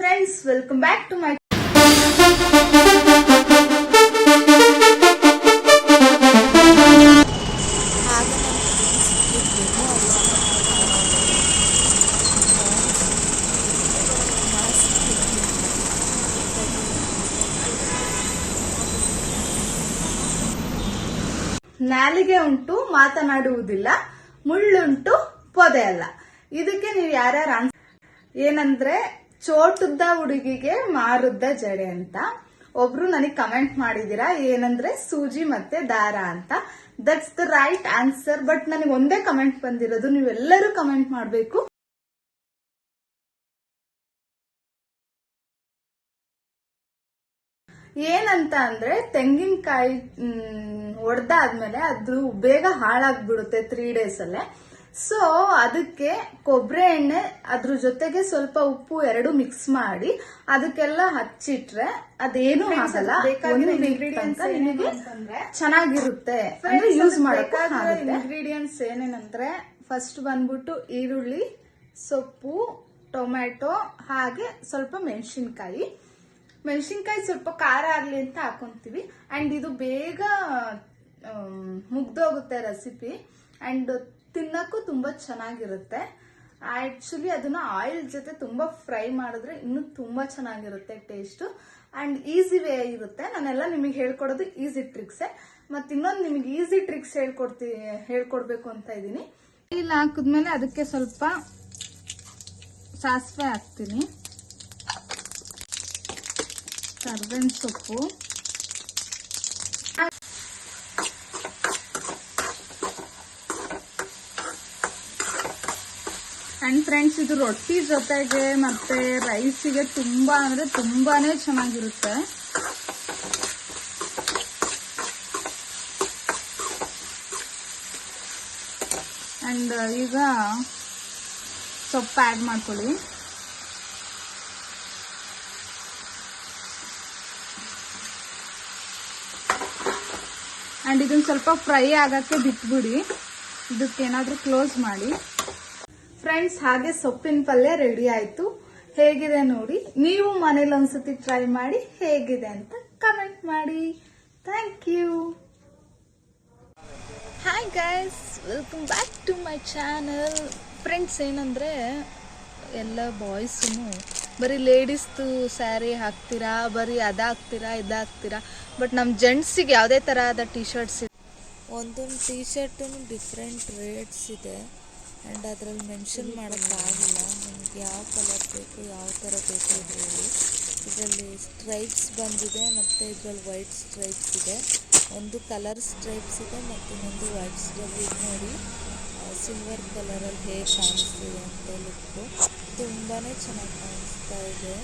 friends, welcome back to my ನಾಲಿಗೆ ಉಂಟು ಮಾತನಾಡುವುದಿಲ್ಲ, ಮುಳ್ಳುಂಟು ಪೊದೆ ಅಲ್ಲ. ಇದಕ್ಕೆ ನೀವು ಯಾರ್ಯಾರು ಏನಂದ್ರೆ ಚೋಟುದ್ದ ಹುಡುಗಿಗೆ ಮಾರುದ್ದ ಜಡೆ ಅಂತ ಒಬ್ರು ನನಗೆ ಕಮೆಂಟ್ ಮಾಡಿದೀರಾ. ಏನಂದ್ರೆ ಸೂಜಿ ಮತ್ತೆ ದಾರ ಅಂತ. That's the right answer. But ನನಗೆ ಒಂದೇ ಕಮೆಂಟ್ ಬಂದಿರೋದು, ನೀವೆಲ್ಲರೂ ಕಮೆಂಟ್ ಮಾಡ್ಬೇಕು. ಏನಂತ ಅಂದ್ರೆ ತೆಂಗಿನಕಾಯಿ ಒಡೆದಾದ್ಮೇಲೆ ಅದು ಬೇಗ ಹಾಳಾಗ್ಬಿಡುತ್ತೆ 3 days ಅಲ್ಲೇ. ಸೊ ಅದಕ್ಕೆ ಕೊಬ್ಬರಿ ಎಣ್ಣೆ ಅದ್ರ ಜೊತೆಗೆ ಸ್ವಲ್ಪ ಉಪ್ಪು 2 ಮಿಕ್ಸ್ ಮಾಡಿ ಅದಕ್ಕೆಲ್ಲ ಹಚ್ಚಿಟ್ರೆ ಅದೇನು ಆಗಲ್ಲ. ನಿಮಗೆ ಚೆನ್ನಾಗಿರುತ್ತೆ ಯೂಸ್ ಮಾಡಕ್ಕೆ. ಇಂಗ್ರೀಡಿಯೆಂಟ್ಸ್ ಏನೇನಂದ್ರೆ ಫಸ್ಟ್ ಬಂದ್ಬಿಟ್ಟು ಈರುಳ್ಳಿ, ಸೊಪ್ಪು, ಟೊಮ್ಯಾಟೊ, ಹಾಗೆ ಸ್ವಲ್ಪ ಮೆಣಸಿನ್ಕಾಯಿ ಸ್ವಲ್ಪ ಖಾರ ಆಗ್ಲಿ ಅಂತ ಹಾಕೊಂತೀವಿ. ಅಂಡ್ ಇದು ಬೇಗ ಮುಗ್ದೋಗುತ್ತೆ ರೆಸಿಪಿ. ಅಂಡ್ ತಿನ್ನಕ್ಕೂ ತುಂಬಾ ಚೆನ್ನಾಗಿರುತ್ತೆ. ಆಕ್ಚುಲಿ ಅದನ್ನ ಆಯಿಲ್ ಜೊತೆ ತುಂಬಾ ಫ್ರೈ ಮಾಡಿದ್ರೆ ಇನ್ನು ತುಂಬಾ ಚೆನ್ನಾಗಿರುತ್ತೆ ಟೇಸ್ಟ್. ಅಂಡ್ ಈಸಿ ವೇ ಇರುತ್ತೆ. ನಾನೆಲ್ಲ ನಿಮಗೆ ಹೇಳ್ಕೊಡೋದು ಈಸಿ ಟ್ರಿಕ್ಸ್. ಮತ್ತೆ ಇನ್ನೊಂದು ನಿಮಗೆ ಈಸಿ ಟ್ರಿಕ್ಸ್ ಹೇಳ್ಕೊಡ್ಬೇಕು ಅಂತ ಇದೀನಿ. ಇಲ್ಲಿ ಹಾಕಿದ್ಮೇಲೆ ಅದಕ್ಕೆ ಸ್ವಲ್ಪ ಸಾಸಿವೆ ಹಾಕ್ತೀನಿ, ಕರ್ಬೇವಿನ ಸೊಪ್ಪು, ಅಂಡ್ ಫ್ರೆಂಡ್ಸ್ ಇದು ರೊಟ್ಟಿ ಜೊತೆಗೆ ಮತ್ತೆ ರೈಸಿಗೆ ತುಂಬಾ ಅಂದ್ರೆ ತುಂಬಾನೇ ಚೆನ್ನಾಗಿರುತ್ತೆ. ಅಂಡ್ ಈಗ ಸೊಪ್ಪು ಆಡ್ ಮಾಡ್ಕೊಳ್ಳಿ. ಅಂಡ್ ಇದನ್ನ ಸ್ವಲ್ಪ ಫ್ರೈ ಆಗಕ್ಕೆ ಬಿಟ್ಬಿಡಿ. ಇದಕ್ಕೇನಾದ್ರೂ ಕ್ಲೋಸ್ ಮಾಡಿ. ಫ್ರೆಂಡ್ಸ್, ಹಾಗೆ ಸೊಪ್ಪಿನ ಪಲ್ಯ ರೆಡಿ ಆಯ್ತು. ಹೇಗಿದೆ ನೋಡಿ. ನೀವು ಮನೇಲಿ ಒಂದ್ಸತಿ ಟ್ರೈ ಮಾಡಿ ಹೇಗಿದೆ ಅಂತ ಕಮೆಂಟ್ ಮಾಡಿ. Thank you. Hi guys, welcome back to my channel. Friends, ಏನಂದ್ರೆ ಎಲ್ಲ ಬಾಯ್ಸು ಬರೀ ಲೇಡೀಸ್ದು ಸ್ಯಾರಿ ಹಾಕ್ತೀರಾ, ಬರೀ ಅದಾಕ್ತೀರಾ ಇದಾಕ್ತೀರಾ. ಬಟ್ ನಮ್ಮ ಜೆಂಟ್ಸಿಗೆ ಯಾವುದೇ ತರಹದ ಟೀ ಶರ್ಟ್ಸ್ ಇದೆ. ಒಂದೊಂದು ಟೀ ಶರ್ಟು ಡಿಫ್ರೆಂಟ್ ರೇಟ್ಸ್ ಇದೆ. ಆ್ಯಂಡ್ ಅದರಲ್ಲಿ ಮೆನ್ಷನ್ ಮಾಡೋಕ್ಕಾಗಿಲ್ಲ. ನಿಮ್ಗೆ ಯಾವ ಕಲರ್ ಬೇಕು, ಯಾವ ಥರ ಬೇಕು ಹೇಳಿ. ಇದರಲ್ಲಿ ಸ್ಟ್ರೈಪ್ಸ್ ಬಂದಿದೆ ಮತ್ತು ಇದರಲ್ಲಿ ವೈಟ್ ಸ್ಟ್ರೈಪ್ಸ್ ಇದೆ. ಒಂದು ಕಲರ್ ಸ್ಟ್ರೈಪ್ಸ್ ಇದೆ ಮತ್ತು ಇನ್ನೊಂದು ವೈಟ್ ಸ್ಟ್ರೈಪ್. ಇದು ನೋಡಿ ಸಿಲ್ವರ್ ಕಲರಲ್ಲಿ ಹೇಗೆ ಕಾಣಿಸ್ತಿದೆ ಅಂತ ಲುಕ್ಕು ತುಂಬಾ ಚೆನ್ನಾಗಿ ಕಾಣಿಸ್ತಾ ಇದೆ.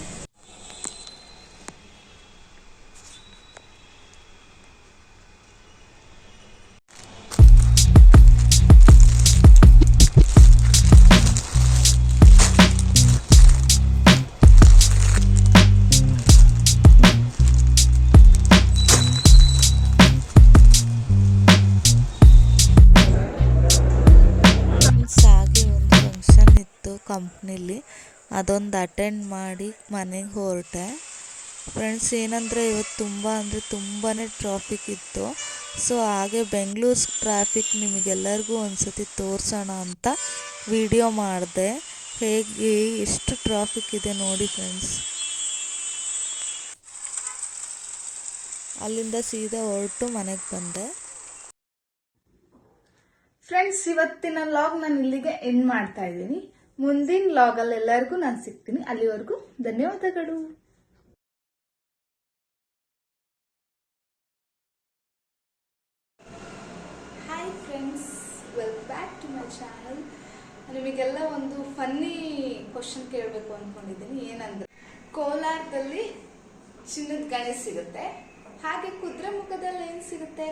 ಕಂಪ್ನಿಲಿ ಅದೊಂದು ಅಟೆಂಡ್ ಮಾಡಿ ಮನೆಗೆ ಹೊರಟೆ. ಫ್ರೆಂಡ್ಸ್, ಏನಂದರೆ ಇವತ್ತು ತುಂಬಾ ಟ್ರಾಫಿಕ್ ಇತ್ತು. ಸೊ ಹಾಗೆ ಬೆಂಗಳೂರು ಟ್ರಾಫಿಕ್ ನಿಮಗೆಲ್ಲರಿಗೂ ಒಂದ್ಸತಿ ತೋರಿಸೋಣ ಅಂತ ವಿಡಿಯೋ ಮಾಡಿದೆ. ಹೇಗೆ ಎಷ್ಟು ಟ್ರಾಫಿಕ್ ಇದೆ ನೋಡಿ ಫ್ರೆಂಡ್ಸ್. ಅಲ್ಲಿಂದ ಸೀದಾ ಹೊರಟು ಮನೆಗೆ ಬಂದೆ. ಫ್ರೆಂಡ್ಸ್, ಇವತ್ತಿನ ಲಾಗ್ ನಾನು ಇಲ್ಲಿಗೆ ಎಂಡ್ ಮಾಡ್ತಾ ಇದ್ದೀನಿ. ಮುಂದಿನ ಲಾಗ್ ಅಲ್ಲಿ ಎಲ್ಲರಿಗೂ ನಾನು ಸಿಗ್ತೀನಿ. ಅಲ್ಲಿವರೆಗೂ ಧನ್ಯವಾದಗಳು. Hi friends, welcome back to my channel. ನಿಮಗೆಲ್ಲ ಒಂದು ಫನ್ನಿ ಕ್ವಶನ್ ಕೇಳಬೇಕು ಅಂದ್ಕೊಂಡಿದ್ದೀನಿ. ಏನಂದ್ರೆ, ಕೋಲಾರದಲ್ಲಿ ಚಿನ್ನದ ಗಣಿ ಸಿಗುತ್ತೆ, ಹಾಗೆ ಕುದುರೆಮುಖದಲ್ಲಿ ಏನು ಸಿಗುತ್ತೆ?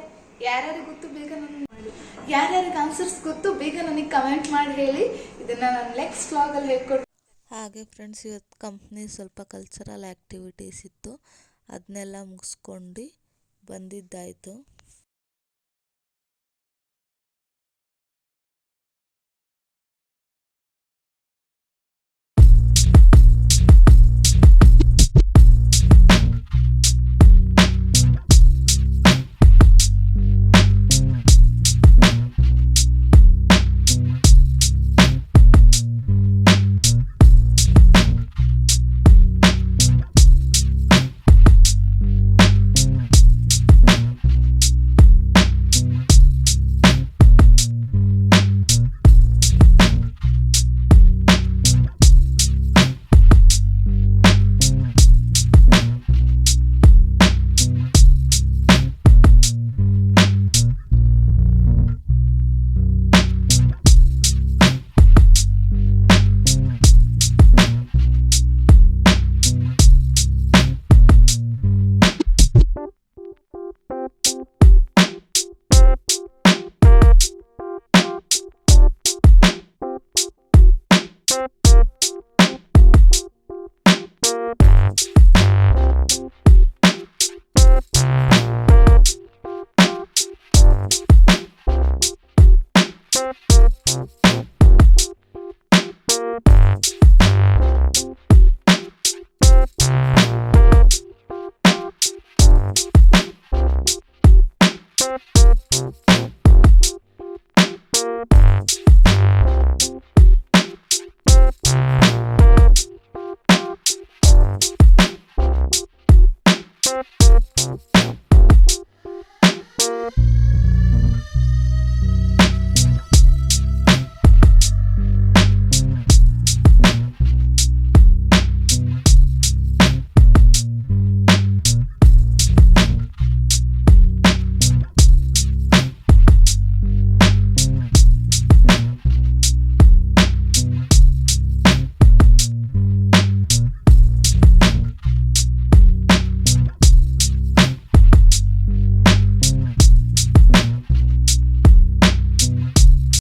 ಯಾರ್ಯಾರಿಗೆ ಗೊತ್ತು ಬೇಗ ನನಗೆ ಮಾಡಿ. ಯಾರ್ಯಾರಿಗೆ ಆನ್ಸರ್ಸ್ ಗೊತ್ತು ಬೇಗ ನನಗೆ ಕಮೆಂಟ್ ಮಾಡಿ ಹೇಳಿ. ಇದನ್ನ ನಾನು ನೆಕ್ಸ್ಟ್ ವ್ಲಾಗಲ್ಲಿ ಹೇಳ್ಕೊಡ್ತೀನಿ. ಹಾಗೆ ಫ್ರೆಂಡ್ಸ್, ಇವತ್ತು ಕಂಪ್ನಿ ಸ್ವಲ್ಪ ಕಲ್ಚರಲ್ ಆ್ಯಕ್ಟಿವಿಟೀಸ್ ಇತ್ತು, ಅದನ್ನೆಲ್ಲ ಮುಗಿಸ್ಕೊಂಡು ಬಂದಿದ್ದಾಯಿತು.